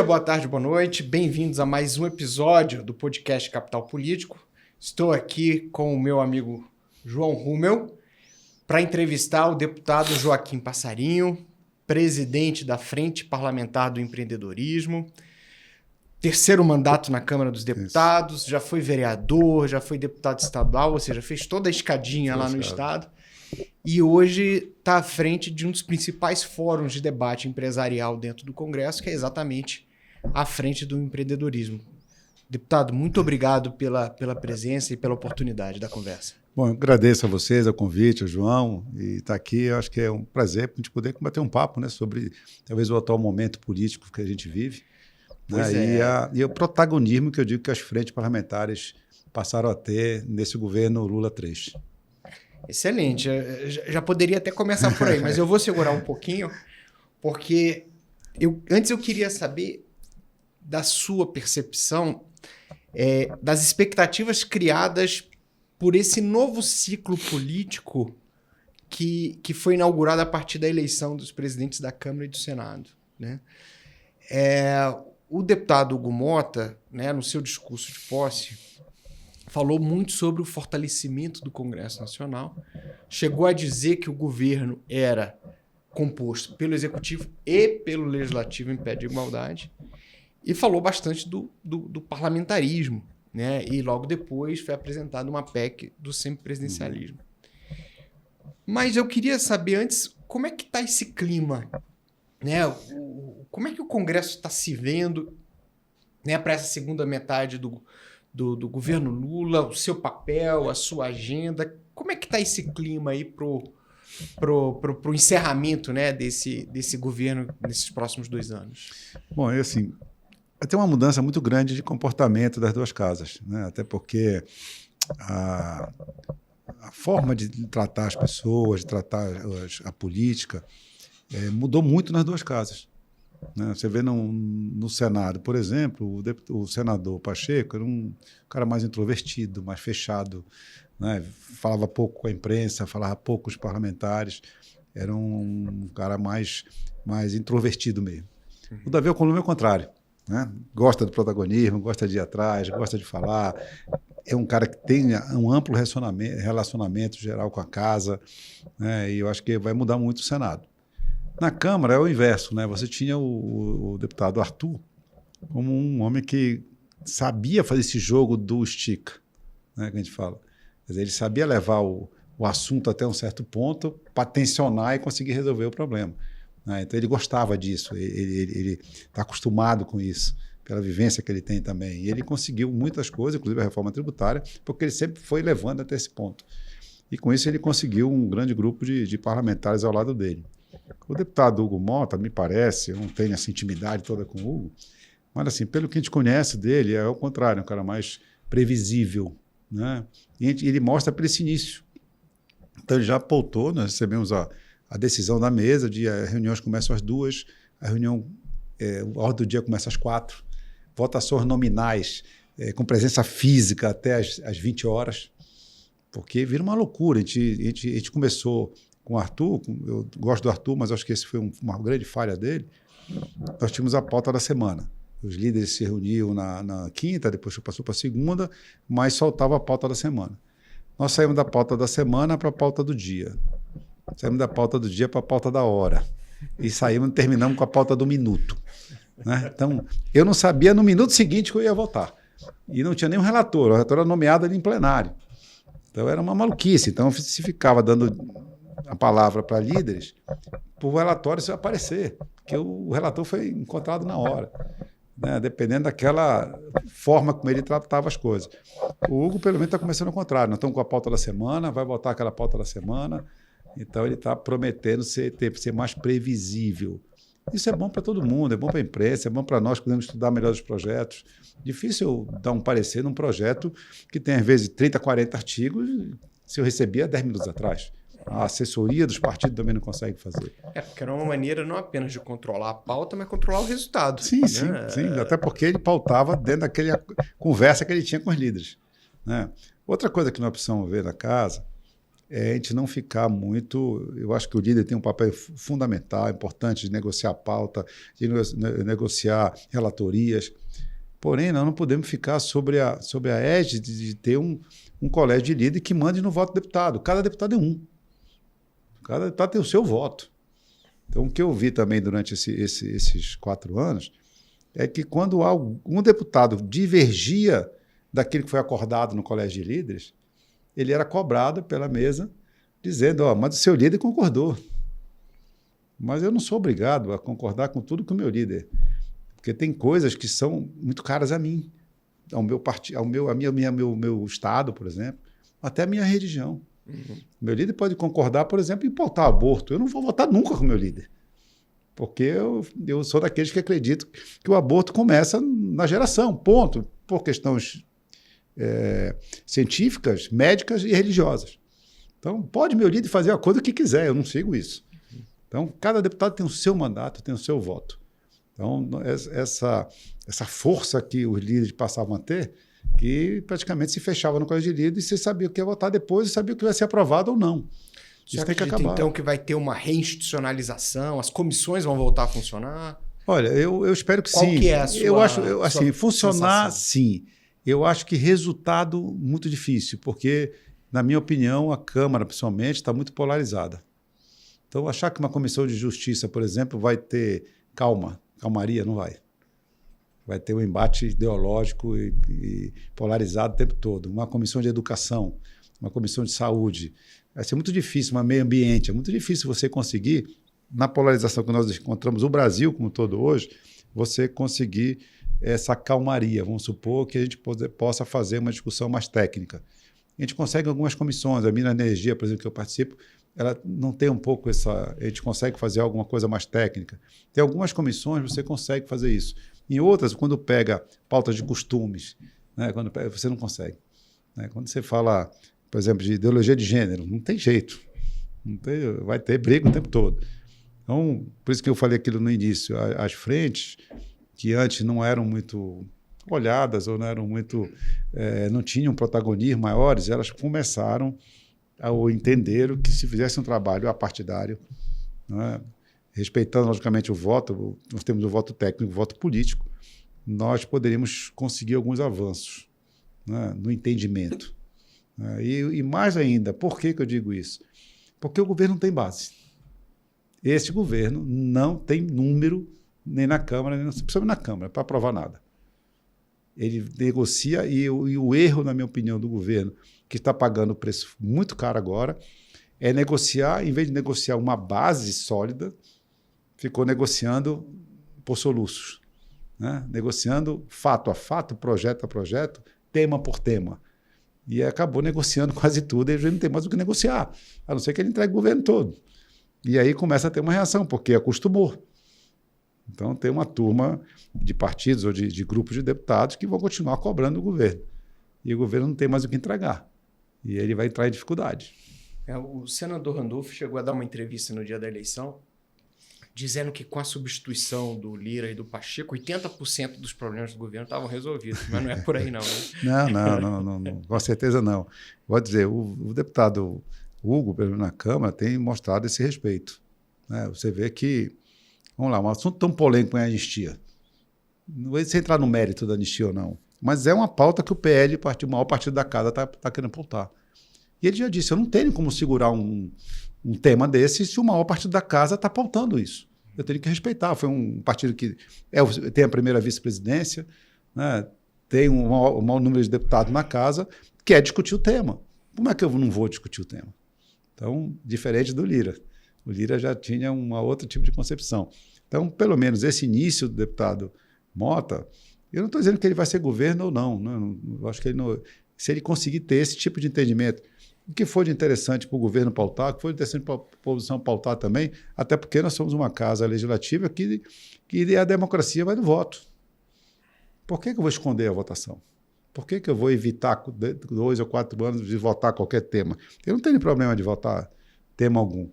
dia, boa tarde, boa noite. Bem-vindos a mais um episódio do podcast Capital Político. Estou aqui com o meu amigo João Rummel para entrevistar o deputado Joaquim Passarinho, presidente da Frente Parlamentar do Empreendedorismo, terceiro mandato na Câmara dos Deputados, já foi vereador, já foi deputado estadual, ou seja, fez toda a escadinha lá no estado. E hoje está à frente de um dos principais fóruns de debate empresarial dentro do Congresso, que é exatamente à frente do empreendedorismo. Deputado, muito obrigado pela presença e pela oportunidade da conversa. Bom, eu agradeço a vocês, o convite, ao João, e estar aqui. Eu acho que é um prazer para a gente poder bater um papo, né, sobre talvez o atual momento político que a gente vive, né, e o protagonismo que eu digo que as frentes parlamentares passaram a ter nesse governo Lula 3. Excelente. Já poderia até começar por aí, mas eu vou segurar um pouquinho, porque antes eu queria saber da sua percepção das expectativas criadas por esse novo ciclo político que foi inaugurado a partir da eleição dos presidentes da Câmara e do Senado, né? O deputado Hugo Motta, né, no seu discurso de posse, falou muito sobre o fortalecimento do Congresso Nacional, chegou a dizer que o governo era composto pelo Executivo e pelo Legislativo em pé de igualdade, e falou bastante do parlamentarismo, né? E logo depois foi apresentada uma PEC do semipresidencialismo. Mas eu queria saber antes, como é que está esse clima, né? Como é que o Congresso está se vendo, né, para essa segunda metade do governo Lula, o seu papel, a sua agenda? Como é que está esse clima aí pro encerramento, né, desse governo nesses próximos 2 anos? Bom, assim, tem uma mudança muito grande de comportamento das duas casas, né? Até porque a forma de tratar as pessoas, de tratar a política, mudou muito nas duas casas, né? Você vê no Senado, por exemplo, o senador Pacheco era um cara mais introvertido, mais fechado, né? Falava pouco com a imprensa, falava pouco com os parlamentares, era um cara mais introvertido mesmo. O Davi Alcolumbre é o contrário, né? Gosta do protagonismo, gosta de ir atrás, gosta de falar, é um cara que tem um amplo relacionamento geral com a casa, né? E eu acho que vai mudar muito o Senado. Na Câmara é o inverso, né? Você tinha o deputado Arthur como um homem que sabia fazer esse jogo do estica, né, que a gente fala. Quer dizer, ele sabia levar o assunto até um certo ponto para tensionar e conseguir resolver o problema, né? Então ele gostava disso, ele está acostumado com isso, pela vivência que ele tem também. E ele conseguiu muitas coisas, inclusive a reforma tributária, porque ele sempre foi levando até esse ponto. E com isso ele conseguiu um grande grupo de parlamentares ao lado dele. O deputado Hugo Motta, me parece, eu não tenho essa intimidade toda com o Hugo, mas assim, pelo que a gente conhece dele, é o contrário, um cara mais previsível, né? E ele mostra para esse início. Então ele já pautou, nós recebemos a decisão da mesa, as reuniões começam às 2h, a ordem do dia começa às 4h, votações nominais com presença física até às 20 horas, porque vira uma loucura. A gente começou com o Arthur, eu gosto do Arthur, mas acho que esse foi uma grande falha dele. Nós tínhamos a pauta da semana. Os líderes se reuniam na quinta, depois passou para a segunda, mas soltava a pauta da semana. Nós saímos da pauta da semana para a pauta do dia. Saímos da pauta do dia para a pauta da hora. E terminamos com a pauta do minuto, né? Então, eu não sabia no minuto seguinte que eu ia votar. E não tinha nenhum relator. O relator era nomeado ali em plenário. Então, era uma maluquice. Então, se ficava dando a palavra para líderes, para o relatório isso vai aparecer, porque o relator foi encontrado na hora, né? Dependendo daquela forma como ele tratava as coisas. O Hugo, pelo menos, está começando ao contrário. Nós estamos com a pauta da semana, vai votar aquela pauta da semana, então ele está prometendo ser mais previsível. Isso é bom para todo mundo, é bom para a imprensa, é bom para nós que podemos estudar melhor os projetos. Difícil dar um parecer num projeto que tem, às vezes, 30, 40 artigos, se eu recebia 10 minutos atrás. A assessoria dos partidos também não consegue fazer. Porque era uma maneira não apenas de controlar a pauta, mas controlar o resultado. Sim, né? sim. Até porque ele pautava dentro daquela conversa que ele tinha com os líderes, né? Outra coisa que nós precisamos ver na casa é a gente não ficar muito... Eu acho que o líder tem um papel fundamental, importante, de negociar pauta, de negociar relatorias. Porém, nós não podemos ficar sobre a égide de ter um colégio de líder que mande no voto do deputado. Cada deputado é um. Cada deputado tem o seu voto. Então, o que eu vi também durante esses 4 anos é que quando algum deputado divergia daquilo que foi acordado no colégio de líderes, ele era cobrado pela mesa, dizendo, mas o seu líder concordou. Mas eu não sou obrigado a concordar com tudo que o meu líder... Porque tem coisas que são muito caras a mim, ao meu partido, ao meu estado, por exemplo, até a minha religião. Uhum. Meu líder pode concordar, por exemplo, em pautar aborto. Eu não vou votar nunca com o meu líder, porque eu sou daqueles que acreditam que o aborto começa na geração, ponto, por questões científicas, médicas e religiosas. Então, pode meu líder fazer a coisa que quiser, eu não sigo isso. Então, cada deputado tem o seu mandato, tem o seu voto. Então, essa força que os líderes passavam a ter, que praticamente se fechava no colégio de líderes e você sabia o que ia votar depois e sabia o que ia ser aprovado ou não. Isso tem que acabar. Então, que vai ter uma reinstitucionalização, as comissões vão voltar a funcionar? Olha, eu espero que sim. Qual que é a sua Eu acho, assim, funcionar, sensação? sim. Eu acho que resultado muito difícil, porque, na minha opinião, a Câmara, principalmente, está muito polarizada. Então, achar que uma comissão de justiça, por exemplo, vai ter calmaria, não vai. Vai ter um embate ideológico e polarizado o tempo todo. Uma comissão de educação, uma comissão de saúde. Vai ser muito difícil, uma meio ambiente. É muito difícil você conseguir, na polarização que nós encontramos o Brasil como todo hoje, você conseguir essa calmaria. Vamos supor que a gente possa fazer uma discussão mais técnica. A gente consegue algumas comissões, a Minas Energia, por exemplo, que eu participo, ela não tem um pouco essa... A gente consegue fazer alguma coisa mais técnica. Tem algumas comissões você consegue fazer isso. Em outras, quando pega pautas de costumes, né, você não consegue. Né? Quando você fala, por exemplo, de ideologia de gênero, não tem jeito. Vai ter briga o tempo todo. Então, por isso que eu falei aquilo no início, as frentes que antes não eram muito olhadas ou não eram muito... não tinham protagonismo maiores, elas começaram ao entender que se fizesse um trabalho apartidário, né, respeitando, logicamente, o voto, nós temos o voto técnico e o voto político, nós poderíamos conseguir alguns avanços, né, no entendimento. Né, e mais ainda, por que eu digo isso? Porque o governo não tem base. Este governo não tem número nem na Câmara, nem principalmente na Câmara, para aprovar nada. Ele negocia e o erro, na minha opinião, do governo, que está pagando o preço muito caro agora, é negociar, em vez de negociar uma base sólida, ficou negociando por soluços, né? Negociando fato a fato, projeto a projeto, tema por tema. E acabou negociando quase tudo, e ele não tem mais o que negociar, a não ser que ele entregue o governo todo. E aí começa a ter uma reação, porque acostumou. Então, tem uma turma de partidos ou de grupos de deputados que vão continuar cobrando o governo. E o governo não tem mais o que entregar. E ele vai entrar em dificuldade. O senador Randolph chegou a dar uma entrevista no dia da eleição, dizendo que com a substituição do Lira e do Pacheco, 80% dos problemas do governo estavam resolvidos. Mas não é por aí, não. Né? Não, com certeza não. Vou dizer, o deputado Hugo, pelo menos na Câmara, tem mostrado esse respeito. Né? Você vê que, vamos lá, um assunto tão polêmico é a anistia. Não vou entrar no mérito da anistia ou não, mas é uma pauta que o PL, o maior partido da casa, está querendo pautar. E ele já disse, eu não tenho como segurar um tema desse se o maior partido da casa está pautando isso. Eu tenho que respeitar. Foi um partido que tem a primeira vice-presidência, né, tem um maior número de deputados na casa, quer discutir o tema. Como é que eu não vou discutir o tema? Então, diferente do Lira. O Lira já tinha um outro tipo de concepção. Então, pelo menos esse início do deputado Mota, eu não estou dizendo que ele vai ser governo ou não. Né? Eu acho que ele não, se ele conseguir ter esse tipo de entendimento, o que for de interessante para o governo pautar, o que for de interessante para a oposição pautar também, até porque nós somos uma casa legislativa que a democracia vai do voto. Por que eu vou esconder a votação? Por que eu vou evitar 2 ou 4 anos de votar qualquer tema? Eu não tenho problema de votar tema algum.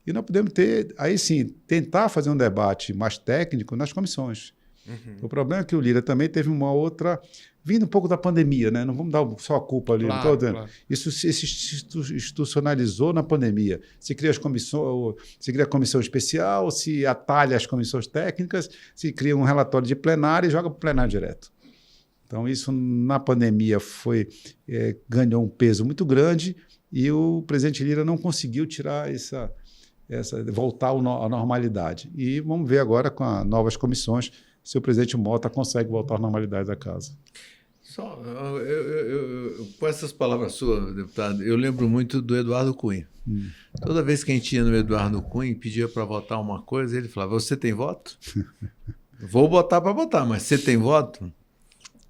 E nós podemos aí sim, tentar fazer um debate mais técnico nas comissões. O problema é que o Lira também teve uma outra... Vindo um pouco da pandemia, né? Não vamos dar só a culpa ali. Claro, não estou dizendo. claro. Isso se institucionalizou na pandemia. Se cria a comissão especial, se atalha as comissões técnicas, se cria um relatório de plenário e joga para o plenário direto. Então, isso na pandemia ganhou um peso muito grande e o presidente Lira não conseguiu tirar voltar à normalidade. E vamos ver agora com as novas comissões se o presidente Mota consegue voltar à normalidade da casa. Com essas palavras suas, deputado, eu lembro muito do Eduardo Cunha. Toda vez que a gente ia no Eduardo Cunha e pedia para votar uma coisa, ele falava, você tem voto? Vou botar para votar, mas você tem voto?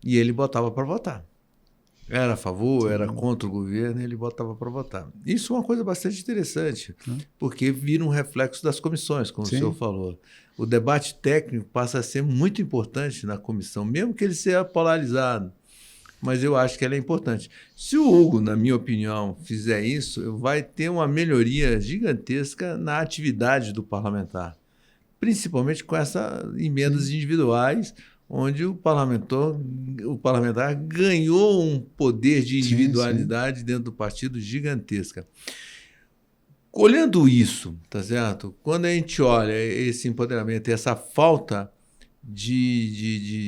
E ele botava para votar. Era a favor, era contra o governo, ele botava para votar. Isso é uma coisa bastante interessante, porque vira um reflexo das comissões, como o senhor falou. O debate técnico passa a ser muito importante na comissão, mesmo que ele seja polarizado. Mas eu acho que ela é importante. Se o Hugo, na minha opinião, fizer isso, vai ter uma melhoria gigantesca na atividade do parlamentar, principalmente com essas emendas individuais, onde o parlamentar ganhou um poder de individualidade dentro do partido gigantesca. Olhando isso, tá certo? Quando a gente olha esse empoderamento, essa falta de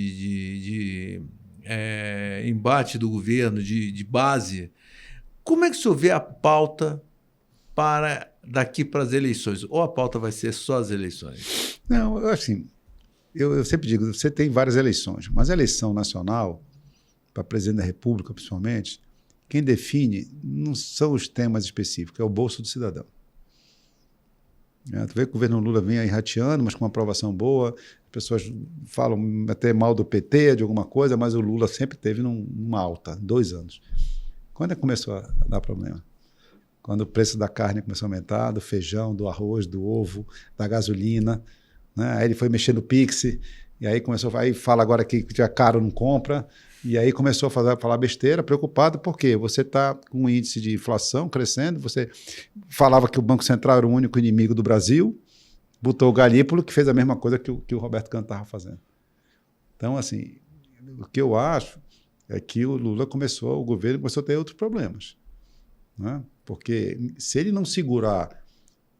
embate do governo, de base, como é que o senhor vê a pauta daqui para as eleições? Ou a pauta vai ser só as eleições? Não, assim, eu sempre digo, você tem várias eleições, mas a eleição nacional, para presidente da República, principalmente, quem define não são os temas específicos, é o bolso do cidadão. Tu vê que o governo Lula vem aí rateando, mas com uma aprovação boa, as pessoas falam até mal do PT, de alguma coisa, mas o Lula sempre teve numa alta, 2 anos. Quando começou a dar problema? Quando o preço da carne começou a aumentar, do feijão, do arroz, do ovo, da gasolina, né? Aí ele foi mexer no Pix, e aí fala agora que já caro não compra, e aí começou a falar besteira, preocupado, porque você está com um índice de inflação crescendo, você falava que o Banco Central era o único inimigo do Brasil, botou o Galípolo, que fez a mesma coisa que o Roberto Canto estava fazendo. Então, assim, o que eu acho é que o governo começou a ter outros problemas, né? Porque se ele não segurar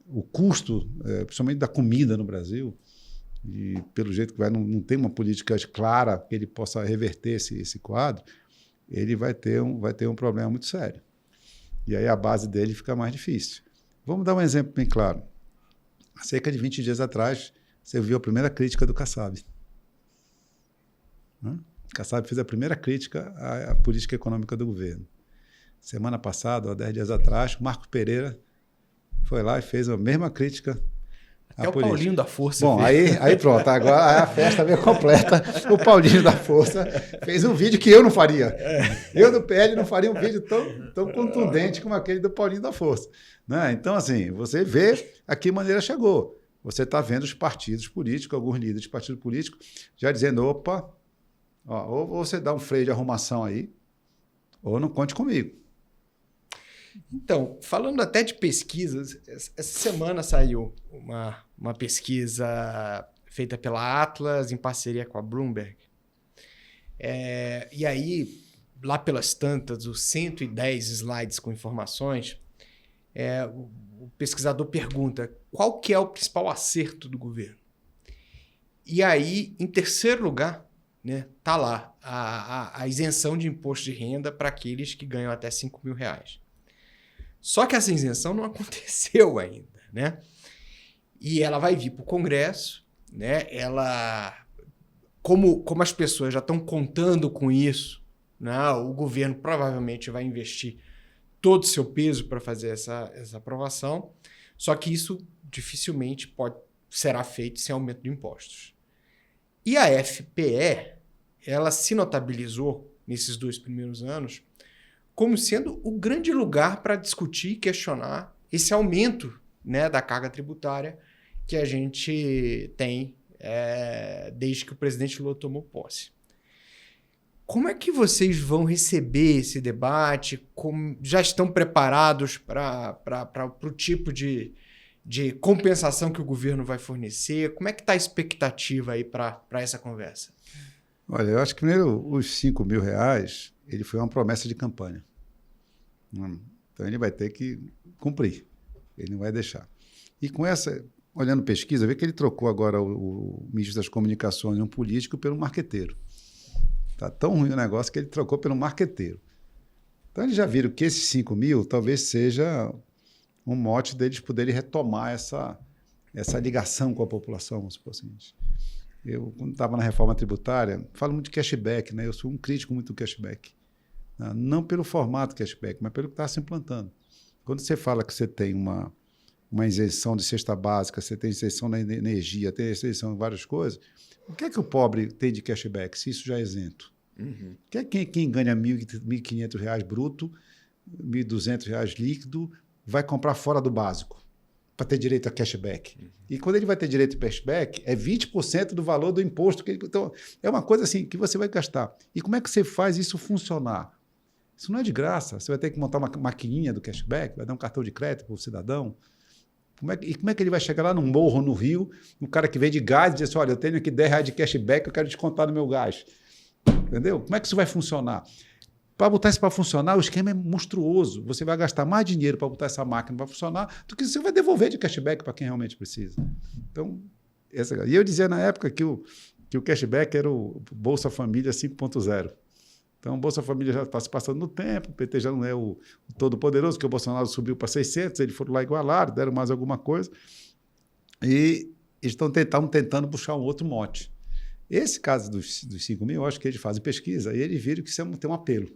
o custo, principalmente da comida no Brasil, e pelo jeito que não tem uma política clara que ele possa reverter esse quadro, ele vai ter um problema muito sério. E aí a base dele fica mais difícil. Vamos dar um exemplo bem claro. Há cerca de 20 dias atrás, você viu a primeira crítica do Kassab. O Kassab fez a primeira crítica à política econômica do governo. Semana passada, há 10 dias atrás, o Marco Pereira foi lá e fez a mesma crítica. Até o Paulinho da Força. Bom, aí pronto, agora a festa veio completa. O Paulinho da Força fez um vídeo que eu não faria. Eu do PL não faria um vídeo tão contundente como aquele do Paulinho da Força, né? Então, assim, você vê a que maneira chegou. Você está vendo os partidos políticos, alguns líderes de partido político, já dizendo, opa, ou você dá um freio de arrumação aí, ou não conte comigo. Então, falando até de pesquisas, essa semana saiu uma pesquisa feita pela Atlas em parceria com a Bloomberg. E aí, lá pelas tantas, os 110 slides com informações, o pesquisador pergunta qual que é o principal acerto do governo. E aí, em terceiro lugar, né, tá lá a isenção de imposto de renda para aqueles que ganham até R$5.000. Só que essa isenção não aconteceu ainda, né? E ela vai vir para o Congresso, né? Como as pessoas já estão contando com isso, né? O governo provavelmente vai investir todo o seu peso para fazer essa aprovação, só que isso dificilmente será feito sem aumento de impostos. E a FPE, ela se notabilizou nesses 2 primeiros anos como sendo o grande lugar para discutir e questionar esse aumento, né, da carga tributária que a gente tem desde que o presidente Lula tomou posse. Como é que vocês vão receber esse debate? Já estão preparados para o tipo de de compensação que o governo vai fornecer? Como é que está a expectativa aí para essa conversa? Olha, eu acho que primeiro os R$5.000, ele foi uma promessa de campanha. Então ele vai ter que cumprir, ele não vai deixar. E com essa, olhando pesquisa, vê que ele trocou agora o ministro das Comunicações, um político, pelo marqueteiro. Está tão ruim o negócio que ele trocou pelo marqueteiro. Então eles já viram que esses 5.000 talvez seja um mote deles poderem retomar essa ligação com a população, vamos supor assim. Eu, quando estava na reforma tributária, falo muito de cashback, né? Eu sou um crítico muito do cashback. Não pelo formato cashback, mas pelo que está se implantando. Quando você fala que você tem uma isenção de cesta básica, você tem isenção na energia, tem isenção em várias coisas, o que é que o pobre tem de cashback, se isso já é isento? Uhum. Quem ganha R$1.500 bruto, R$1.200 líquido, vai comprar fora do básico para ter direito a cashback. Uhum. E quando ele vai ter direito a cashback, é 20% do valor do imposto. Então, é uma coisa assim que você vai gastar. E como é que você faz isso funcionar? Isso não é de graça. Você vai ter que montar uma maquininha do cashback, vai dar um cartão de crédito para o cidadão. Como é que ele vai chegar lá num morro, no Rio, um cara que vende gás e diz assim, olha, eu tenho aqui R$10 de cashback, eu quero descontar no meu gás. Entendeu? Como é que isso vai funcionar? Para botar isso para funcionar, o esquema é monstruoso. Você vai gastar mais dinheiro para botar essa máquina para funcionar do que você vai devolver de cashback para quem realmente precisa. Então, e eu dizia na época que o cashback era o Bolsa Família 5.0. Então, o Bolsa Família já está se passando no tempo, o PT já não é o todo-poderoso, que o Bolsonaro subiu para 600, eles foram lá igualaram, deram mais alguma coisa. E eles estão tentando puxar um outro mote. Esse caso dos 5.000, eu acho que eles fazem pesquisa e eles viram que isso tem um apelo,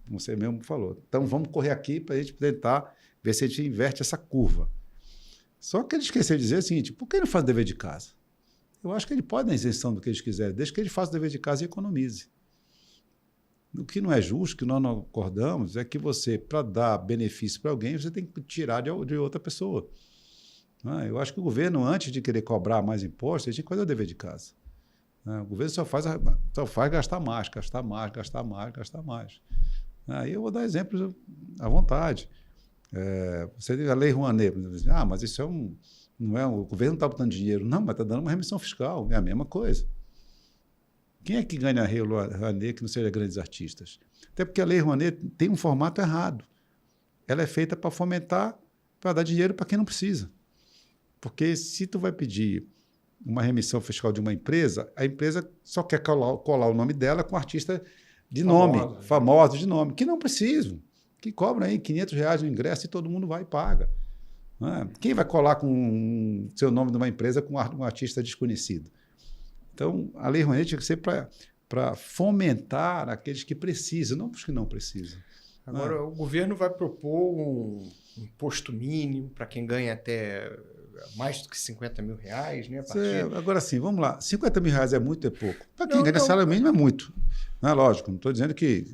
como você mesmo falou. Então, vamos correr aqui para a gente tentar ver se a gente inverte essa curva. Só que eles esqueceram de dizer o seguinte, por que ele não faz o dever de casa? Eu acho que ele pode dar isenção do que eles quiserem, desde que ele faça o dever de casa e economize. O que não é justo, que nós não acordamos, é que você, para dar benefício para alguém, você tem que tirar de outra pessoa. Eu acho que o governo, antes de querer cobrar mais impostos, ele tinha que fazer o dever de casa. O governo só faz gastar mais, gastar mais, gastar mais, gastar mais. Aí eu vou dar exemplos à vontade. Você tem a Lei Rouanet, mas isso não é o governo não está botando dinheiro. Não, mas está dando uma remissão fiscal, é a mesma coisa. Quem é que ganha a Lei Rouanet que não seja grandes artistas? Até porque a Lei Rouanet tem um formato errado. Ela é feita para fomentar, para dar dinheiro para quem não precisa. Porque se tu vai pedir uma remissão fiscal de uma empresa, a empresa só quer colar o nome dela com artista de nome, famoso de nome, que não precisam, que cobram aí R$500 no ingresso e todo mundo vai e paga. Quem vai colar com o seu nome de uma empresa com um artista desconhecido? Então, a Lei Rouanet tinha que ser para fomentar aqueles que precisam, não os que não precisam. Agora, o governo vai propor um imposto mínimo para quem ganha até mais do que R$50.000, né? Agora sim, vamos lá. R$50.000 é muito ou é pouco? Para quem ganha salário mínimo é muito. Não é lógico, não estou dizendo que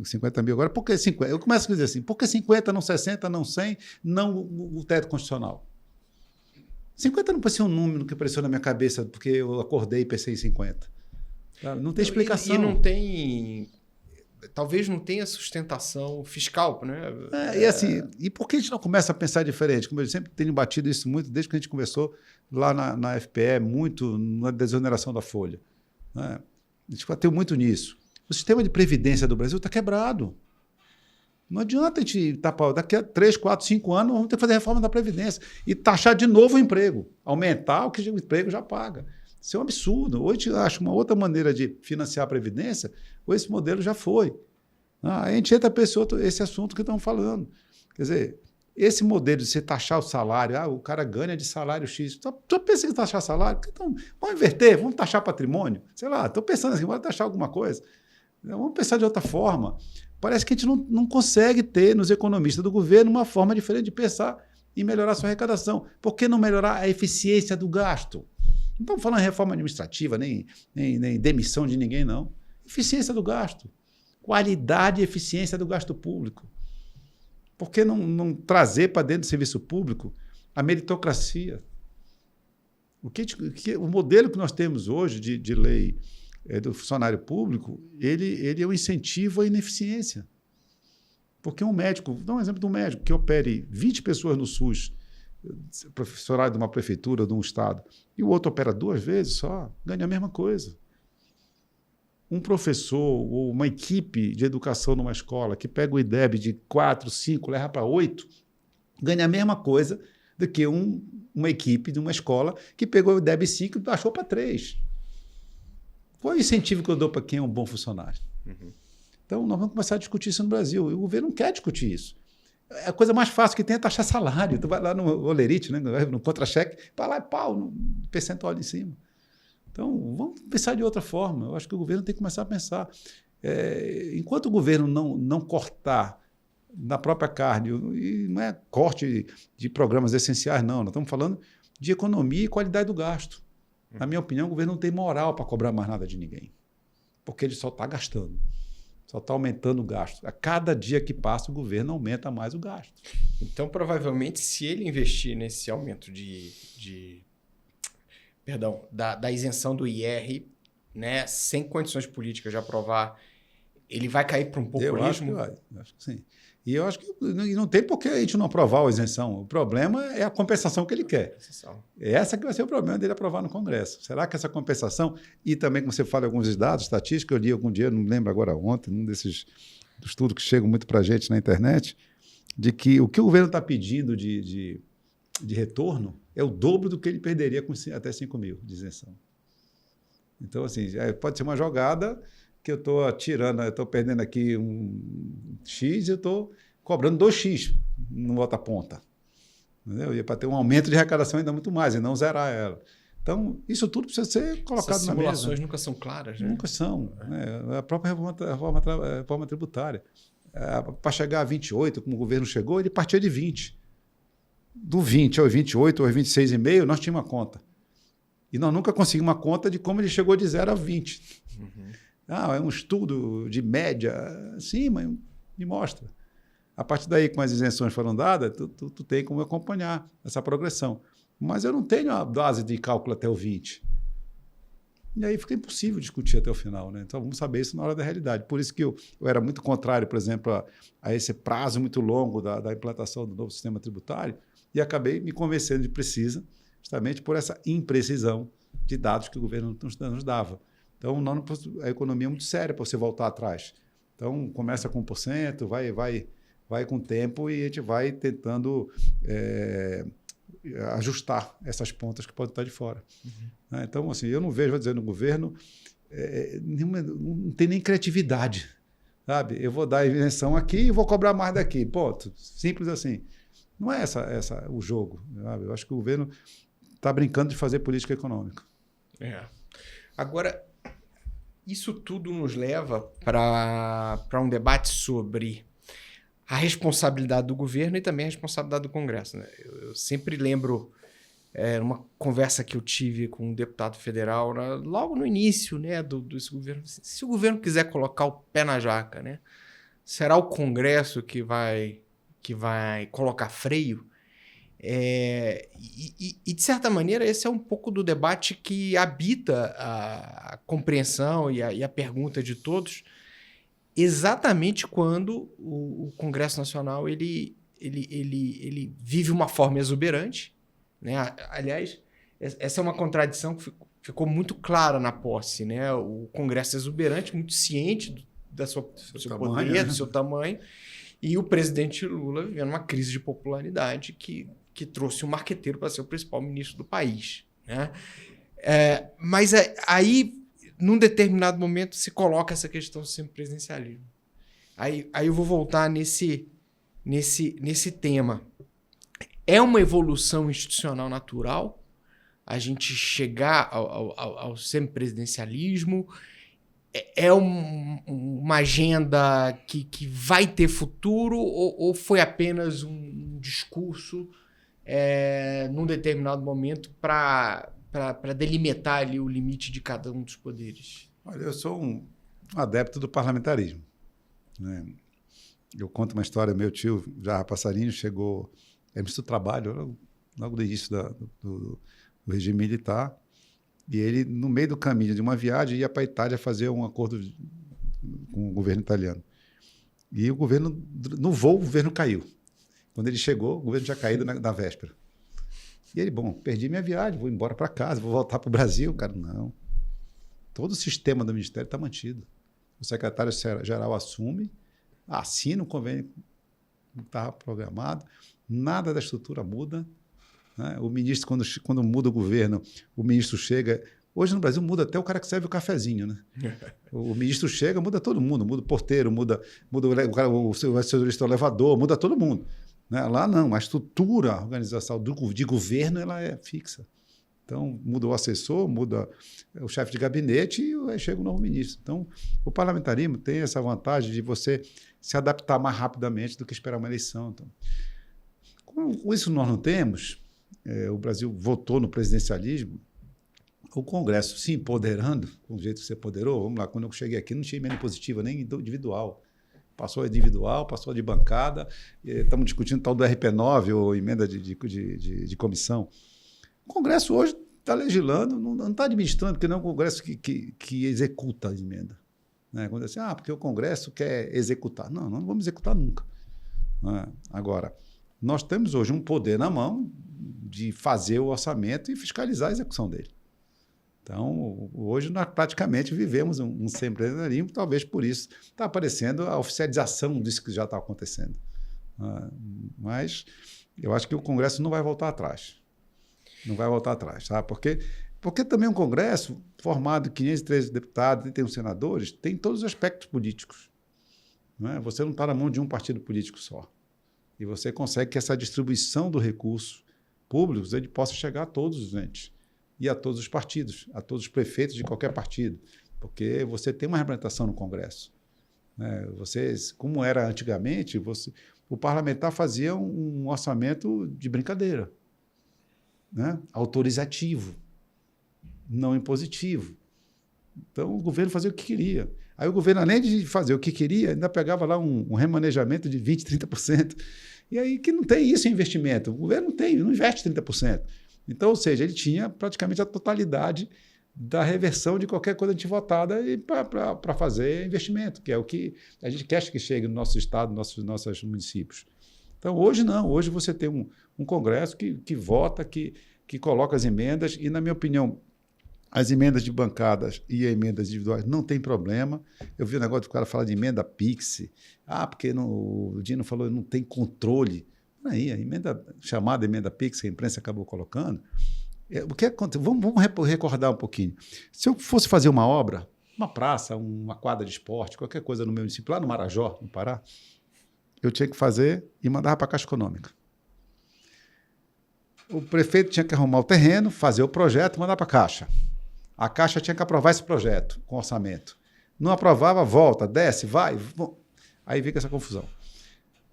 50 mil agora. Por que 50? Eu começo a dizer assim, por que 50, não 60, não 100, não o teto constitucional? 50 não pode ser um número que apareceu na minha cabeça porque eu acordei e pensei em 50. Não tem explicação. E não tem... Talvez não tenha sustentação fiscal, né? E por que a gente não começa a pensar diferente? Como eu sempre tenho batido isso muito, desde que a gente conversou lá na FPE, muito na desoneração da folha. A gente bateu muito nisso. O sistema de previdência do Brasil está quebrado. Não adianta a gente tapar. Daqui a 3, 4, 5 anos, vamos ter que fazer a reforma da Previdência e taxar de novo o emprego. Aumentar o que o emprego já paga. Isso é um absurdo. Hoje, eu acho uma outra maneira de financiar a Previdência, ou esse modelo já foi. A gente entra para esse assunto que estão falando. Quer dizer, esse modelo de você taxar o salário, o cara ganha de salário X. Só pensa em taxar salário? Então, vamos inverter, vamos taxar patrimônio? Sei lá, estou pensando assim, vamos taxar alguma coisa. Vamos pensar de outra forma. Parece que a gente não consegue ter nos economistas do governo uma forma diferente de pensar e melhorar a sua arrecadação. Por que não melhorar a eficiência do gasto? Não estamos falando em reforma administrativa, nem demissão de ninguém, não. Eficiência do gasto. Qualidade e eficiência do gasto público. Por que não trazer para dentro do serviço público a meritocracia? O modelo que nós temos hoje de lei do funcionário público, ele é um incentivo à ineficiência. Porque um médico, vou dar um exemplo de um médico que opere 20 pessoas no SUS profissional de uma prefeitura, de um estado, e o outro opera 2 vezes só, ganha a mesma coisa. Um professor ou uma equipe de educação numa escola que pega o IDEB de 4, 5, leva para 8, ganha a mesma coisa do que uma equipe de uma escola que pegou o IDEB 5 e baixou para 3. Qual é o incentivo que eu dou para quem é um bom funcionário? Uhum. Então, nós vamos começar a discutir isso no Brasil. E o governo não quer discutir isso. A coisa mais fácil que tem é taxar salário. Tu vai lá no Olerite, né, no contra-cheque, vai lá e pau, no percentual em cima. Então, vamos pensar de outra forma. Eu acho que o governo tem que começar a pensar. Enquanto o governo não cortar na própria carne, e não é corte de programas essenciais, não. Nós estamos falando de economia e qualidade do gasto. Na minha opinião, o governo não tem moral para cobrar mais nada de ninguém, porque ele só está gastando, só está aumentando o gasto. A cada dia que passa, o governo aumenta mais o gasto. Então, provavelmente, se ele investir nesse aumento da isenção do IR, né, sem condições políticas de aprovar, ele vai cair para um populismo? Eu acho que sim. E eu acho que não tem por que a gente não aprovar a isenção. O problema é a compensação que ele quer. Essa que vai ser o problema dele aprovar no Congresso. Será que essa compensação, e também, como você fala, alguns dados estatísticos, eu li algum dia, não lembro agora ontem, num desses estudos que chegam muito para a gente na internet, de que o que o governo está pedindo de retorno é o dobro do que ele perderia com até 5 mil de isenção. Então, assim, pode ser uma jogada que eu estou tirando, eu estou perdendo aqui um X e eu estou cobrando 2X no outra ponta. Entendeu? E para ter um aumento de arrecadação ainda muito mais, e não zerar ela. Então, isso tudo precisa ser colocado na mesa. As simulações nunca são claras, né? Nunca são. Né? A própria reforma tributária. Para chegar a 28, como o governo chegou, ele partia de 20. Do 20 ao 28 ou 26,5, nós tínhamos uma conta. E nós nunca conseguimos uma conta de como ele chegou de 0 a 20. Uhum. É um estudo de média. Sim, mas me mostra. A partir daí, com as isenções foram dadas, tu tem como acompanhar essa progressão. Mas eu não tenho a base de cálculo até o 20. E aí fica impossível discutir até o final. Né? Então, vamos saber isso na hora da realidade. Por isso que eu era muito contrário, por exemplo, a esse prazo muito longo da implantação do novo sistema tributário, e acabei me convencendo de que precisa, justamente por essa imprecisão de dados que o governo nos dava. Então, a economia é muito séria para você voltar atrás. Então, começa com 1%, vai com o tempo e a gente vai tentando ajustar essas pontas que podem estar de fora. Uhum. Então, assim, eu não vejo, vou dizer, no governo, não tem nem criatividade. Sabe? Eu vou dar a isenção aqui e vou cobrar mais daqui. Ponto. Simples assim. Não é essa o jogo. Sabe? Eu acho que o governo está brincando de fazer política econômica. Agora, isso tudo nos leva para um debate sobre a responsabilidade do governo e também a responsabilidade do Congresso. Né? Eu sempre lembro uma conversa que eu tive com um deputado federal logo no início, né, desse governo. Se o governo quiser colocar o pé na jaca, né, será o Congresso que vai colocar freio? E, de certa maneira, esse é um pouco do debate que habita a compreensão e a pergunta de todos, exatamente quando o Congresso Nacional ele vive uma forma exuberante. Né? Aliás, essa é uma contradição que ficou muito clara na posse. Né? O Congresso é exuberante, muito ciente do seu poder, né? Do seu tamanho, e o presidente Lula vivendo uma crise de popularidade que trouxe um marqueteiro para ser o principal ministro do país. Né? Mas aí, num determinado momento, se coloca essa questão do semipresidencialismo. Aí eu vou voltar nesse tema. É uma evolução institucional natural a gente chegar ao semipresidencialismo? É uma agenda que vai ter futuro ou foi apenas um discurso num determinado momento para delimitar ali o limite de cada um dos poderes? Olha, eu sou um adepto do parlamentarismo. Né? Eu conto uma história, meu tio, Jarra Passarinho, chegou, era ministro do Trabalho, logo do início do regime militar, e ele, no meio do caminho de uma viagem, ia para a Itália fazer um acordo com o governo italiano. E o governo, no voo, o governo caiu. Quando ele chegou, o governo tinha caído na véspera. E ele, bom, perdi minha viagem, vou embora para casa, vou voltar para o Brasil. Cara, não. Todo o sistema do Ministério está mantido. O secretário-geral assume, assina o convênio que estava programado, nada da estrutura muda. Né? O ministro, quando muda o governo, o ministro chega... Hoje no Brasil muda até o cara que serve o cafezinho, né? O ministro chega, muda todo mundo, muda o porteiro, muda o setorista do elevador, muda todo mundo. Né? Lá não, a estrutura, a organização de governo ela é fixa. Então, muda o assessor, muda o chefe de gabinete e aí chega o novo ministro. Então, o parlamentarismo tem essa vantagem de você se adaptar mais rapidamente do que esperar uma eleição. Então, com isso nós não temos, o Brasil votou no presidencialismo, o Congresso se empoderando, com o jeito que você empoderou, vamos lá, quando eu cheguei aqui não tinha emenda positiva, nem individual. Passou individual, passou de bancada, estamos discutindo tal do RP9 ou emenda de comissão. O Congresso hoje está legislando, não está administrando, porque não é um Congresso que executa a emenda. Né? Quando assim, porque o Congresso quer executar. Não vamos executar nunca. Né? Agora, nós temos hoje um poder na mão de fazer o orçamento e fiscalizar a execução dele. Então, hoje nós praticamente vivemos um empreendedorismo, talvez por isso está aparecendo a oficialização disso que já está acontecendo. Mas eu acho que o Congresso não vai voltar atrás. Não vai voltar atrás, sabe? Porque também um Congresso formado de 513 deputados, 31 senadores, tem todos os aspectos políticos. Não é? Você não está na mão de um partido político só. E você consegue que essa distribuição do recurso públicos ele possa chegar a todos os entes. E a todos os partidos, a todos os prefeitos de qualquer partido, porque você tem uma representação no Congresso. Né? Como era antigamente, o parlamentar fazia um orçamento de brincadeira, né? Autorizativo, não impositivo. Então, o governo fazia o que queria. Aí o governo, além de fazer o que queria, ainda pegava lá um remanejamento de 20%, 30%. E aí que não tem isso em investimento. O governo não investe 30%. Então, ou seja, ele tinha praticamente a totalidade da reversão de qualquer coisa antivotada para fazer investimento, que é o que a gente quer que chegue no nosso estado, nos nossos municípios. Então, hoje não. Hoje você tem um Congresso que vota, que coloca as emendas e, na minha opinião, as emendas de bancadas e emendas individuais não tem problema. Eu vi o negócio do cara falar de emenda PIX. Porque o Dino falou não tem controle. Aí, a emenda chamada emenda PIX, que a imprensa acabou colocando, o que acontece? Vamos recordar um pouquinho. Se eu fosse fazer uma obra, uma praça, uma quadra de esporte, qualquer coisa no meu município, lá no Marajó, no Pará, eu tinha que fazer e mandava para a Caixa Econômica. O prefeito tinha que arrumar o terreno, fazer o projeto e mandar para a Caixa. A Caixa tinha que aprovar esse projeto com orçamento. Não aprovava, volta, desce, vai. Aí fica essa confusão.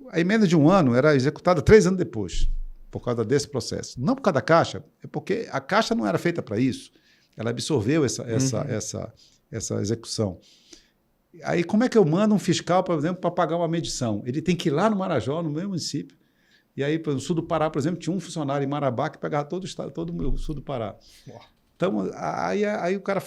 A emenda de 1 ano era executada 3 anos depois, por causa desse processo. Não por causa da Caixa, é porque a Caixa não era feita para isso. Ela absorveu essa execução. Aí, como é que eu mando um fiscal, por exemplo, para pagar uma medição? Ele tem que ir lá no Marajó, no meu município. E aí, no sul do Pará, por exemplo, tinha um funcionário em Marabá que pegava todo o estado, todo o sul do Pará. Então, aí o cara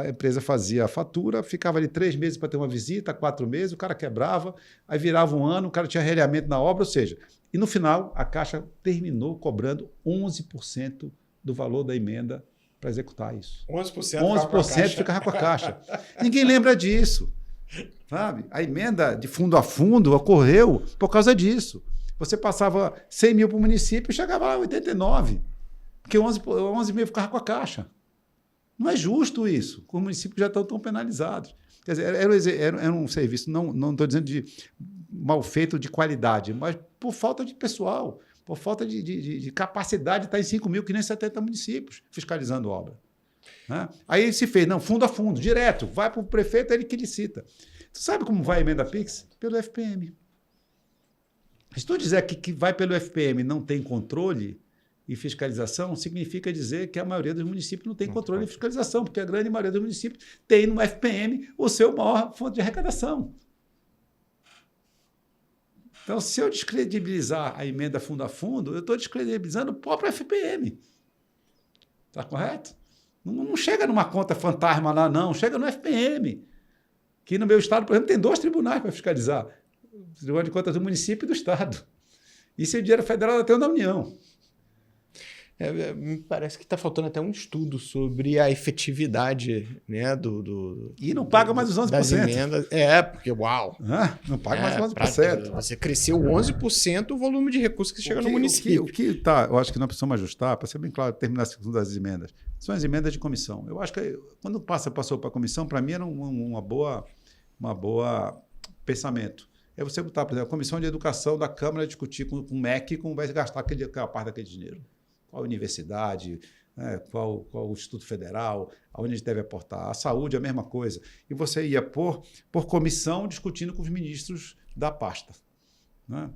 a empresa fazia a fatura, ficava ali 3 meses para ter uma visita, 4 meses, o cara quebrava, aí virava 1 ano, o cara tinha realinhamento na obra, ou seja, e no final a Caixa terminou cobrando 11% do valor da emenda para executar isso. 11% ficava com a Caixa. Ninguém lembra disso, sabe? A emenda de fundo a fundo ocorreu por causa disso. Você passava 100 mil para o município e chegava lá a 89. Porque 11 mil ficava com a Caixa. Não é justo isso. Os municípios já estão tão penalizados. Quer dizer, era um serviço, não estou dizendo de mal feito de qualidade, mas por falta de pessoal, por falta de capacidade de estar em 5 mil, que nem 70 municípios, fiscalizando obra. Né? Aí se fez, fundo a fundo, direto, vai para o prefeito, é ele que licita. Tu sabe como vai a emenda PIX? Pelo FPM. Se tu dizer que vai pelo FPM não tem controle e fiscalização, significa dizer que a maioria dos municípios não tem controle e fiscalização, porque a grande maioria dos municípios tem no FPM o seu maior fonte de arrecadação. Então, se eu descredibilizar a emenda fundo a fundo, eu estou descredibilizando o próprio FPM. Está correto? Não chega numa conta fantasma lá, não. Chega no FPM. Que no meu estado, por exemplo, tem 2 tribunais para fiscalizar. O Tribunal de Contas do município e do estado. Isso é dinheiro federal até da União. Me parece que está faltando até um estudo sobre a efetividade, né, E não paga mais os 11%. das emendas. Porque uau! Não paga mais os 11%. Você cresceu 11% o volume de recursos que chega no município. Eu acho que nós precisamos ajustar, para ser bem claro, terminar a questão das emendas. São as emendas de comissão. Eu acho que quando passou para a comissão, para mim era uma boa pensamento. É você botar, por exemplo, a Comissão de Educação da Câmara discutir com o MEC como vai gastar aquela parte daquele dinheiro. Qual a universidade, né? qual o Instituto Federal, aonde a gente deve aportar. A saúde é a mesma coisa. E você ia por comissão discutindo com os ministros da pasta. Né?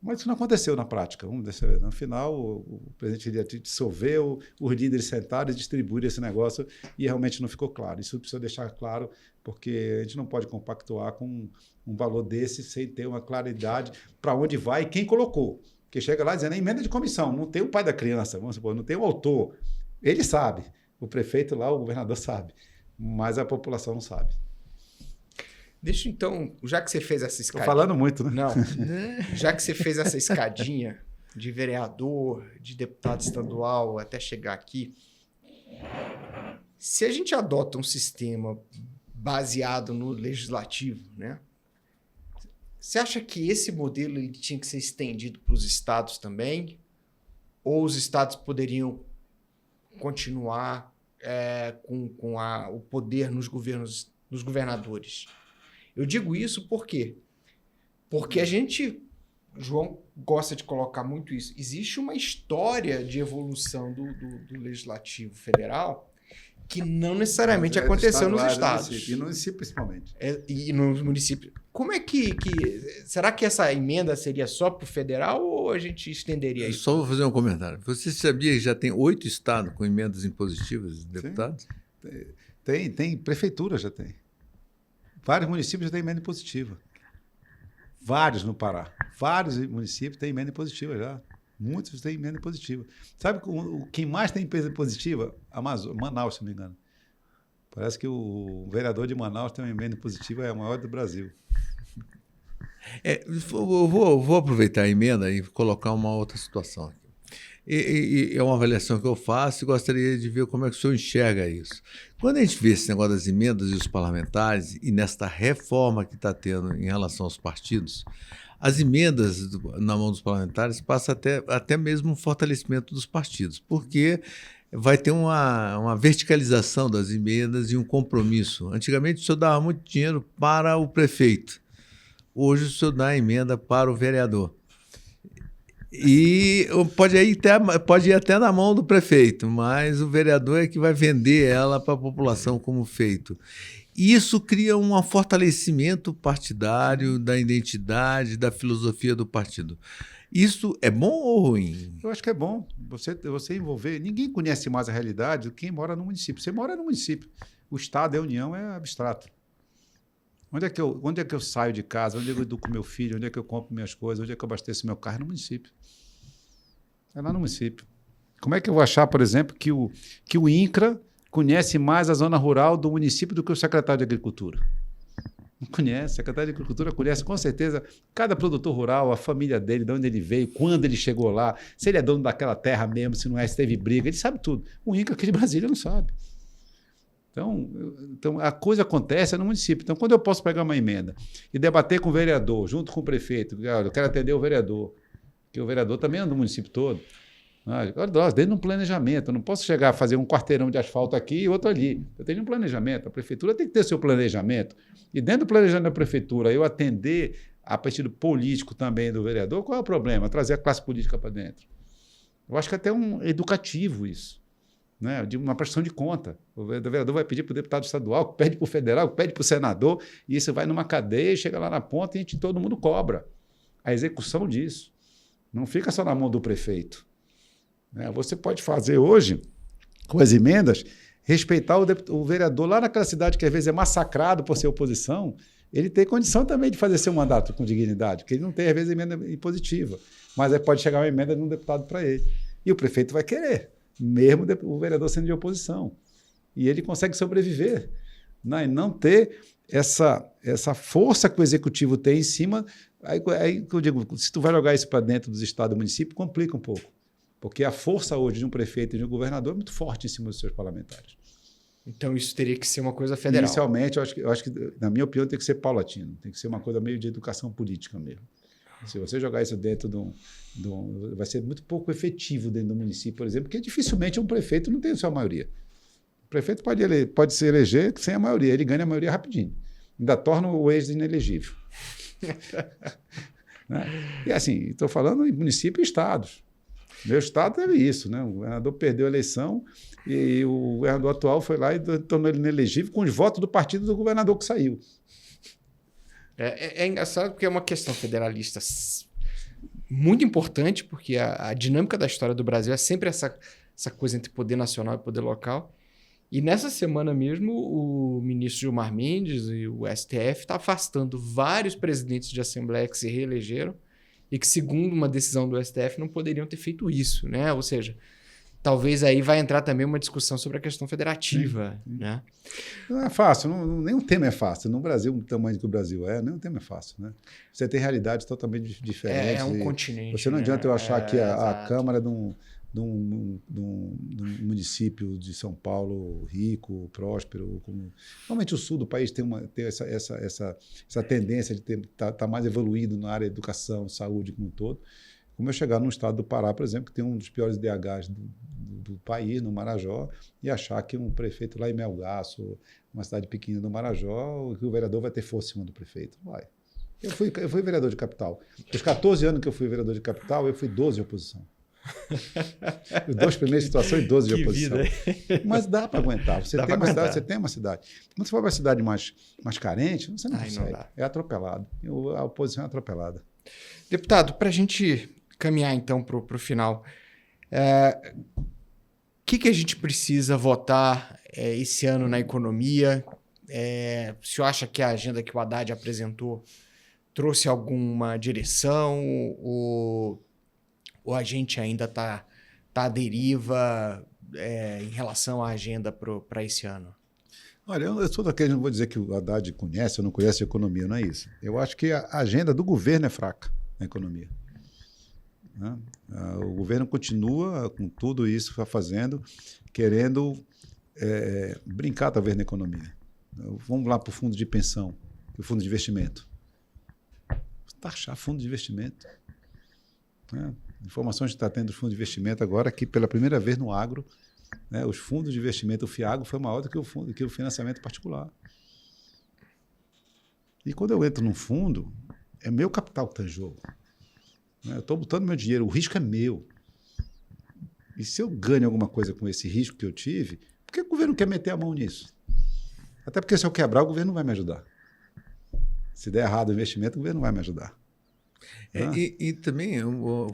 Mas isso não aconteceu na prática. No final, o presidente queria dissolver, os líderes sentaram e distribuíram esse negócio e realmente não ficou claro. Isso precisa deixar claro, porque a gente não pode compactuar com um valor desse sem ter uma claridade para onde vai e quem colocou. Porque chega lá dizendo, é emenda de comissão, não tem o pai da criança, vamos supor, não tem o autor. Ele sabe, o prefeito lá, o governador sabe, mas a população não sabe. Deixa então, já que você fez essa escadinha... Estou falando muito, né? Não, já que você fez essa escadinha de vereador, de deputado estadual, até chegar aqui, se a gente adota um sistema baseado no legislativo, né? Você acha que esse modelo ele tinha que ser estendido para os estados também? Ou os estados poderiam continuar com o poder nos governadores? Eu digo isso por quê? Porque a gente, João gosta de colocar muito isso. Existe uma história de evolução do Legislativo Federal que não necessariamente aconteceu nos estados. E no município, principalmente. E nos municípios. Como é que... Será que essa emenda seria só para o federal ou a gente estenderia isso? Só vou fazer um comentário. Você sabia que já tem 8 estados com emendas impositivas, deputados? Tem. Prefeitura já tem. Vários municípios já têm emenda impositiva. Vários no Pará. Vários municípios têm emenda impositiva já. Muitos têm emenda impositiva. Sabe quem mais tem emenda impositiva? Manaus, se não me engano. Parece que o vereador de Manaus tem uma emenda impositiva, é a maior do Brasil. Eu vou aproveitar a emenda e colocar uma outra situação aqui. E é uma avaliação que eu faço e gostaria de ver como é que o senhor enxerga isso. Quando a gente vê esse negócio das emendas e os parlamentares, e nesta reforma que está tendo em relação aos partidos, as emendas na mão dos parlamentares passam até mesmo um fortalecimento dos partidos, porque vai ter uma verticalização das emendas e um compromisso. Antigamente o senhor dava muito dinheiro para o prefeito, hoje o senhor dá a emenda para o vereador. E pode ir até na mão do prefeito, mas o vereador é que vai vender ela para a população como feito. Isso cria um fortalecimento partidário da identidade, da filosofia do partido. Isso é bom ou ruim? Eu acho que é bom você envolver. Ninguém conhece mais a realidade do que quem mora no município. Você mora no município. O Estado e a União é abstrato. Onde é que eu saio de casa? Onde é que eu educo meu filho? Onde é que eu compro minhas coisas? Onde é que eu abasteço meu carro? No município. É lá no município. Como é que eu vou achar, por exemplo, que o INCRA conhece mais a zona rural do município do que o secretário de Agricultura? Não conhece. O secretário de Agricultura conhece, com certeza, cada produtor rural, a família dele, de onde ele veio, quando ele chegou lá, se ele é dono daquela terra mesmo, se não é, se teve briga, ele sabe tudo. O INCRA aqui de Brasília não sabe. Então, a coisa acontece no município. Então, quando eu posso pegar uma emenda e debater com o vereador, junto com o prefeito, eu quero atender o vereador, que o vereador também é do município todo. Dentro de um planejamento. Eu não posso chegar a fazer um quarteirão de asfalto aqui e outro ali. Eu tenho um planejamento. A prefeitura tem que ter seu planejamento. E dentro do planejamento da prefeitura, eu atender a partido político também do vereador, qual é o problema? Trazer a classe política para dentro. Eu acho que é até educativo isso. Né, de uma prestação de conta. O vereador vai pedir para o deputado estadual, pede para o federal, pede para o senador, e isso vai numa cadeia, chega lá na ponta e todo mundo cobra a execução disso. Não fica só na mão do prefeito. Né? Você pode fazer hoje, com as emendas, respeitar o vereador lá naquela cidade que às vezes é massacrado por ser oposição, ele tem condição também de fazer seu mandato com dignidade, porque ele não tem, às vezes, emenda impositiva, mas aí pode chegar uma emenda de um deputado para ele. E o prefeito vai querer, mesmo o vereador sendo de oposição. E ele consegue sobreviver, né? E não ter essa força que o executivo tem em cima. Aí eu digo, se tu vai jogar isso para dentro dos estados e municípios, complica um pouco. Porque a força hoje de um prefeito e de um governador é muito forte em cima dos seus parlamentares. Então isso teria que ser uma coisa federal. Inicialmente, eu acho que, na minha opinião, tem que ser paulatino. Tem que ser uma coisa meio de educação política mesmo. Se você jogar isso dentro vai ser muito pouco efetivo dentro do município, por exemplo, porque dificilmente um prefeito não tem a sua maioria. O prefeito pode se eleger sem a maioria, ele ganha a maioria rapidinho. Ainda torna o ex inelegível. Né? E assim, estou falando em município e estados. Meu estado teve isso, né? O governador perdeu a eleição e o governador atual foi lá e tornou ele inelegível com os votos do partido do governador que saiu. É engraçado porque é uma questão federalista muito importante, porque a dinâmica da história do Brasil é sempre essa coisa entre poder nacional e poder local. E nessa semana mesmo, o ministro Gilmar Mendes e o STF estão afastando vários presidentes de Assembleia que se reelegeram e que, segundo uma decisão do STF, não poderiam ter feito isso, né? Ou seja, talvez aí vai entrar também uma discussão sobre a questão federativa, né? Não é fácil, nenhum tema é fácil. No Brasil, o tamanho que o Brasil nenhum tema é fácil, né? Você tem realidades totalmente diferentes. É um continente. Você não adianta eu achar que a Câmara de um município de São Paulo rico, próspero, normalmente o sul do país tem essa tendência de estar mais evoluído na área de educação, saúde como um todo. Como eu chegar num estado do Pará, por exemplo, que tem um dos piores DHs do país, no Marajó, e achar que um prefeito lá em Melgaço, uma cidade pequena do Marajó, que o vereador vai ter força em cima do prefeito. Vai. Eu fui vereador de capital. Dos 14 anos que eu fui vereador de capital, eu fui 12 de oposição. Os 2 primeiras situações e 12 de oposição. Mas dá para aguentar. Você tem uma cidade. Quando você for para uma cidade mais carente, você não consegue. É atropelado. A oposição é atropelada. Deputado, para a gente caminhar então para o final, o que a gente precisa votar esse ano na economia? O senhor acha que a agenda que o Haddad apresentou trouxe alguma direção? Ou a gente ainda está à deriva em relação à agenda para esse ano? Olha, eu sou daquele, não vou dizer que o Haddad conhece ou não conhece a economia, não é isso. Eu acho que a agenda do governo é fraca na economia. Né? O governo continua com tudo isso que está fazendo, querendo brincar talvez na economia. Vamos lá para o fundo de pensão, o fundo de investimento. Taxar fundo de investimento. Né? Informações que está tendo do fundo de investimento agora, que pela primeira vez no agro, né, os fundos de investimento, o FIAGRO, foi maior do que o financiamento particular. E quando eu entro num fundo, é meu capital que está em jogo. Né? Eu estou botando meu dinheiro, o risco é meu. E se eu ganho alguma coisa com esse risco que eu tive, por que o governo quer meter a mão nisso? Até porque se eu quebrar, o governo não vai me ajudar. Se der errado o investimento, o governo não vai me ajudar. E também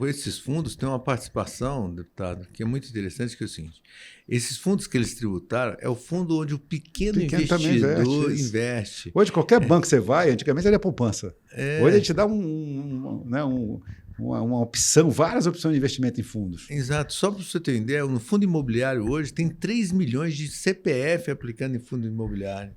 esses fundos têm uma participação, deputado, que é muito interessante, que é o seguinte: esses fundos que eles tributaram é o fundo onde o pequeno investidor investe. Hoje, qualquer banco que você vai, antigamente era poupança. Hoje a gente dá uma opção, várias opções de investimento em fundos. Exato. Só para você ter uma ideia, no fundo imobiliário hoje tem 3 milhões de CPF aplicando em fundo imobiliário.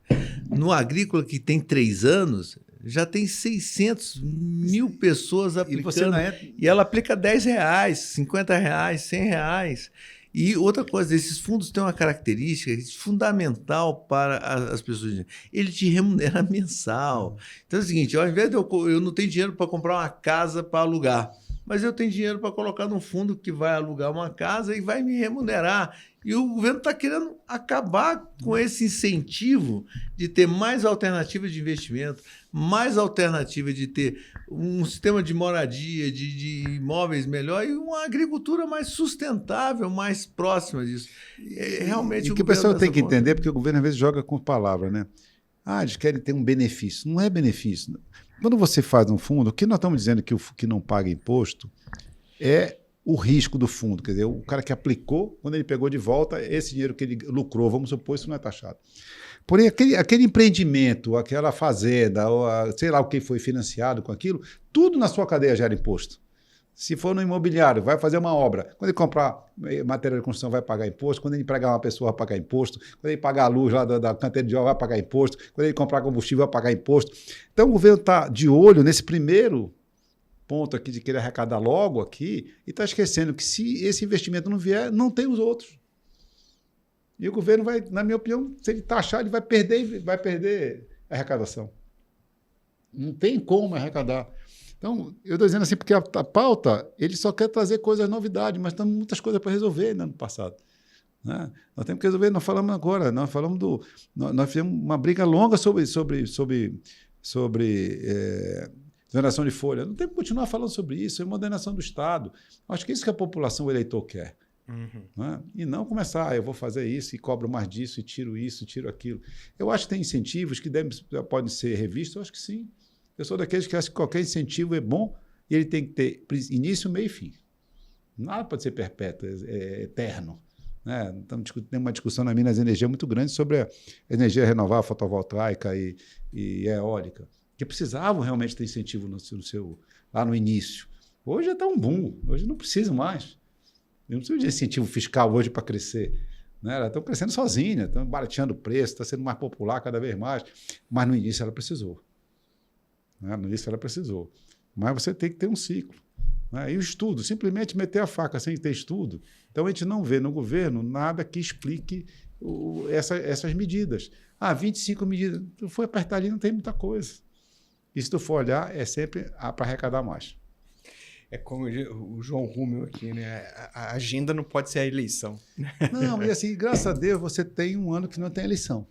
No agrícola, que tem 3 anos, já tem 600 mil pessoas aplicando. E ela aplica R$10, R$50, R$100. E outra coisa, esses fundos têm uma característica fundamental para as pessoas. Ele te remunera mensal. Então é o seguinte, ao invés de eu não tenho dinheiro para comprar uma casa para alugar, mas eu tenho dinheiro para colocar num fundo que vai alugar uma casa e vai me remunerar. E o governo está querendo acabar com esse incentivo de ter mais alternativas de investimento, mais alternativa de ter um sistema de moradia, de imóveis melhor e uma agricultura mais sustentável, mais próxima disso. Realmente e o que o pessoal tem que entender, porque o governo às vezes joga com palavras, né? Eles querem ter um benefício. Não é benefício. Quando você faz um fundo, o que nós estamos dizendo que não paga imposto é o risco do fundo. Quer dizer, o cara que aplicou, quando ele pegou de volta, esse dinheiro que ele lucrou, vamos supor, isso não é taxado. Porém, aquele empreendimento, aquela fazenda, ou sei lá o que foi financiado com aquilo, tudo na sua cadeia gera imposto. Se for no imobiliário, vai fazer uma obra. Quando ele comprar matéria de construção, vai pagar imposto. Quando ele empregar uma pessoa, vai pagar imposto. Quando ele pagar a luz lá da canteira de obra, vai pagar imposto. Quando ele comprar combustível, vai pagar imposto. Então, o governo está de olho nesse primeiro ponto aqui de querer arrecadar logo aqui e está esquecendo que se esse investimento não vier, não tem os outros. E o governo vai, na minha opinião, se ele taxar, ele vai perder a arrecadação. Não tem como arrecadar. Então, eu estou dizendo assim, porque a pauta, ele só quer trazer coisas, novidades, mas tem muitas coisas para resolver no ano passado. Né? Nós temos que resolver, nós falamos agora, nós fizemos uma briga longa sobre desoneração de folha. Não tem que continuar falando sobre isso, é modernização do Estado. Acho que é isso que a população, o eleitor quer. Né? E não começar, eu vou fazer isso e cobro mais disso e tiro aquilo. Eu acho que tem incentivos que podem ser revistos, eu acho que sim. Eu sou daqueles que acham que qualquer incentivo é bom e ele tem que ter início, meio e fim. Nada pode ser perpétuo, eterno. Né? Então, tem uma discussão na Minas Energia muito grande sobre a energia renovável, fotovoltaica e eólica, que precisavam realmente ter incentivo lá no início. Hoje já está um boom, hoje não precisa mais. Eu não preciso de incentivo fiscal hoje para crescer. Né? Elas estão crescendo sozinhas, estão barateando o preço, está sendo mais popular cada vez mais. Mas no início ela precisou. Né? No início ela precisou. Mas você tem que ter um ciclo. Né? E o estudo, simplesmente meter a faca sem ter estudo. Então a gente não vê no governo nada que explique essas medidas. 25 medidas. Tu foi apertar ali, não tem muita coisa. E se tu for olhar, é sempre para arrecadar mais. É como o João Rúmel aqui, né? A agenda não pode ser a eleição. Não, e assim, graças a Deus, você tem um ano que não tem eleição.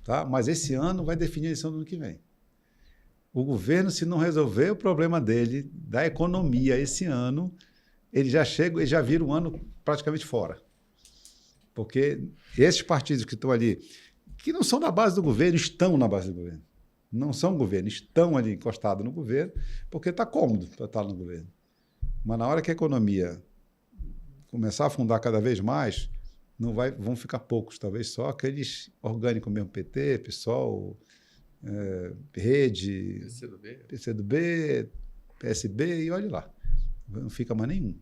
Tá? Mas esse ano vai definir a eleição do ano que vem. O governo, se não resolver o problema dele, da economia esse ano, ele já vira um ano praticamente fora. Porque esses partidos que estão ali, que não são da base do governo, estão na base do governo. Não são governo, estão ali encostados no governo, porque está cômodo para estar no governo. Mas na hora que a economia começar a afundar cada vez mais, vão ficar poucos, talvez só aqueles orgânicos mesmo, PT, PSOL, Rede, PCdoB, PSB, e olhe lá. Não fica mais nenhum.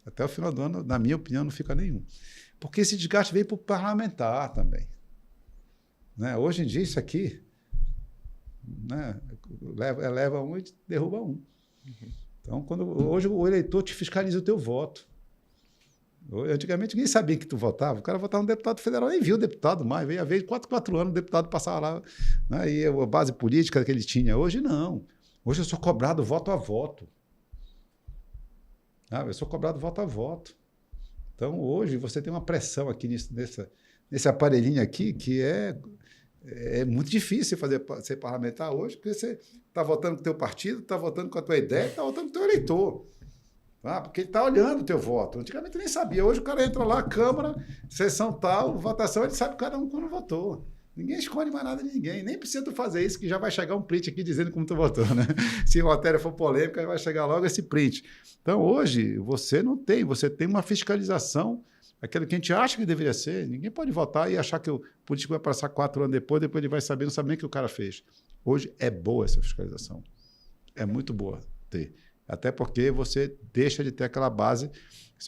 Até o final do ano, na minha opinião, não fica nenhum. Porque esse desgaste veio para o parlamentar também. Né? Hoje em dia, isso aqui... Né? Leva um e derruba um. Então, hoje o eleitor te fiscaliza o teu voto. Antigamente ninguém sabia que tu votava. O cara votava no deputado federal, nem viu o deputado mais. Veio a vez, 4 anos, o deputado passava lá. Né? E a base política que ele tinha. Hoje não. Hoje eu sou cobrado voto a voto. Eu sou cobrado voto a voto. Então, hoje você tem uma pressão aqui nesse aparelhinho aqui que é muito difícil ser parlamentar hoje, porque você está votando com o teu partido, está votando com a tua ideia, está votando com o teu eleitor. Tá? Porque ele está olhando o teu voto. Antigamente nem sabia. Hoje o cara entra lá, Câmara, sessão tal, votação, ele sabe cada um quando votou. Ninguém escolhe mais nada de ninguém. Nem precisa tu fazer isso, que já vai chegar um print aqui dizendo como tu votou. Né? Se a matéria for polêmica, vai chegar logo esse print. Então, hoje, você tem uma fiscalização, aquilo que a gente acha que deveria ser. Ninguém pode votar e achar que o político vai passar 4 anos depois ele vai saber, não sabe nem o que o cara fez. Hoje é boa essa fiscalização. É muito boa ter. Até porque você deixa de ter aquela base.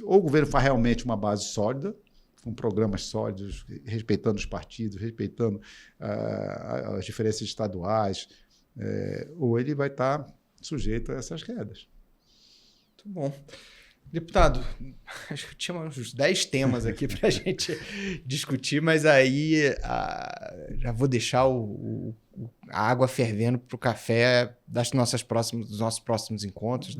Ou o governo faz realmente uma base sólida, com programas sólidos, respeitando os partidos, respeitando as diferenças estaduais, ou ele vai estar sujeito a essas quedas. Muito bom. Deputado, acho que tinha uns 10 temas aqui para a gente discutir, mas aí já vou deixar a água fervendo para o café dos nossos próximos encontros,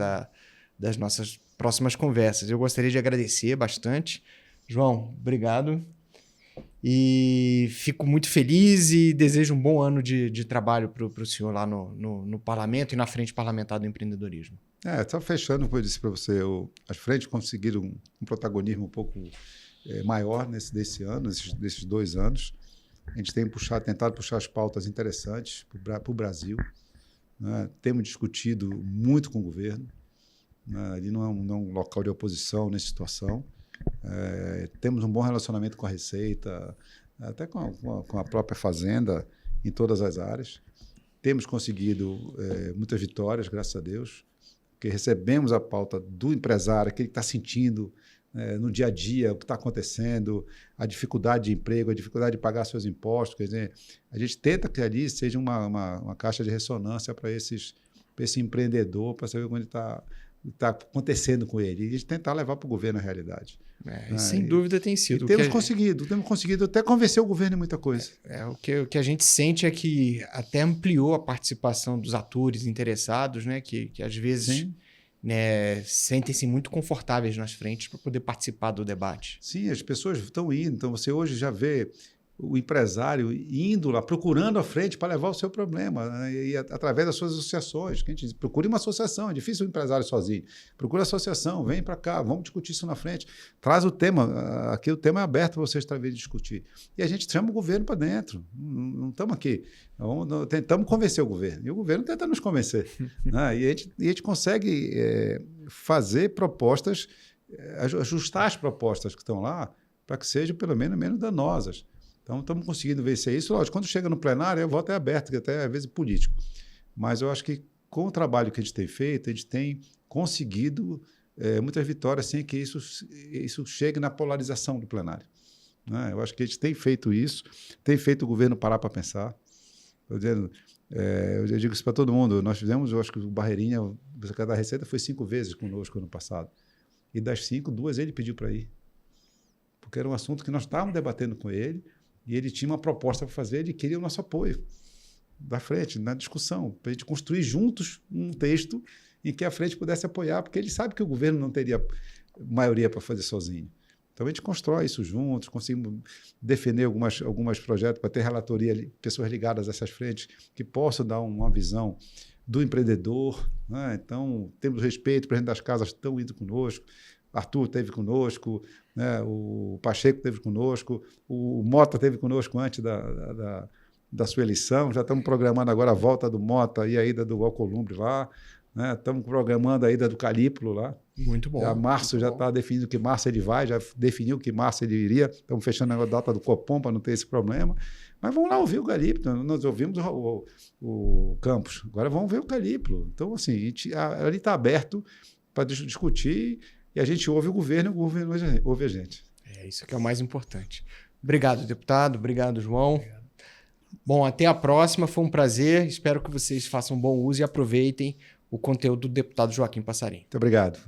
das nossas próximas conversas. Eu gostaria de agradecer bastante. João, obrigado. E fico muito feliz e desejo um bom ano de trabalho para o senhor lá no parlamento e na frente parlamentar do empreendedorismo. Só fechando, como eu disse para você, as frentes conseguiram um protagonismo um pouco maior desse ano, desses 2 anos. A gente tem tentado puxar as pautas interessantes para o Brasil. Né? Temos discutido muito com o governo. Né? Ali não é um local de oposição nessa situação. Temos um bom relacionamento com a Receita, até com a própria Fazenda, em todas as áreas. Temos conseguido muitas vitórias, graças a Deus, porque recebemos a pauta do empresário, que ele está sentindo no dia a dia o que está acontecendo, a dificuldade de emprego, a dificuldade de pagar seus impostos. Quer dizer, a gente tenta que ali seja uma caixa de ressonância para para esse empreendedor, para saber onde está acontecendo com ele e tentar levar para o governo a realidade. Sem dúvida tem sido. Temos conseguido até convencer o governo em muita coisa. O que a gente sente é que até ampliou a participação dos atores interessados, né, que às vezes né, sentem-se muito confortáveis nas frentes para poder participar do debate. Sim, as pessoas estão indo. Então, você hoje já vê o empresário indo lá, procurando a frente para levar o seu problema, né? E através das suas associações. Que a gente diz, procure uma associação, é difícil o empresário sozinho. Procure a associação, vem para cá, vamos discutir isso na frente. Traz o tema, aqui o tema é aberto para vocês talvez discutir. E a gente chama o governo para dentro. Não estamos aqui. Tentamos convencer o governo. E o governo tenta nos convencer. Né? E a gente consegue fazer propostas, ajustar as propostas que estão lá para que sejam pelo menos danosas. Então, estamos conseguindo vencer isso. Lógico, quando chega no plenário, o voto é aberto, que até às vezes político. Mas eu acho que com o trabalho que a gente tem feito, a gente tem conseguido muitas vitórias sem que isso chegue na polarização do plenário. Né? Eu acho que a gente tem feito isso, tem feito o governo parar para pensar. Eu digo isso para todo mundo. Nós fizemos, eu acho que o Barreirinha, o secretário da Receita, foi 5 vezes conosco ano passado. E das 5, 2 ele pediu para ir. Porque era um assunto que nós estávamos debatendo com ele, e ele tinha uma proposta para fazer, ele queria o nosso apoio da frente, na discussão, para a gente construir juntos um texto em que a frente pudesse apoiar, porque ele sabe que o governo não teria maioria para fazer sozinho. Então, a gente constrói isso juntos, conseguimos defender alguns projetos para ter relatoria, pessoas ligadas a essas frentes que possam dar uma visão do empreendedor. Né? Então, temos respeito, o presidente das casas estão indo conosco, Arthur esteve conosco, né? O Pacheco esteve conosco, o Mota esteve conosco antes da sua eleição. Já estamos programando agora a volta do Mota e a ida do Alcolumbre lá. Né? Estamos programando a ida do Calípolo lá. Muito bom. Março já está definindo que março ele vai, já definiu que março ele iria. Estamos fechando a data do Copom para não ter esse problema. Mas vamos lá ouvir o Calípolo. Nós ouvimos o Campos, agora vamos ver o Calípolo. Então, assim, ali está aberto para discutir. E a gente ouve o governo ouve a gente. Isso que é o mais importante. Obrigado, deputado. Obrigado, João. Obrigado. Bom, até a próxima. Foi um prazer. Espero que vocês façam bom uso e aproveitem o conteúdo do deputado Joaquim Passarim. Muito obrigado.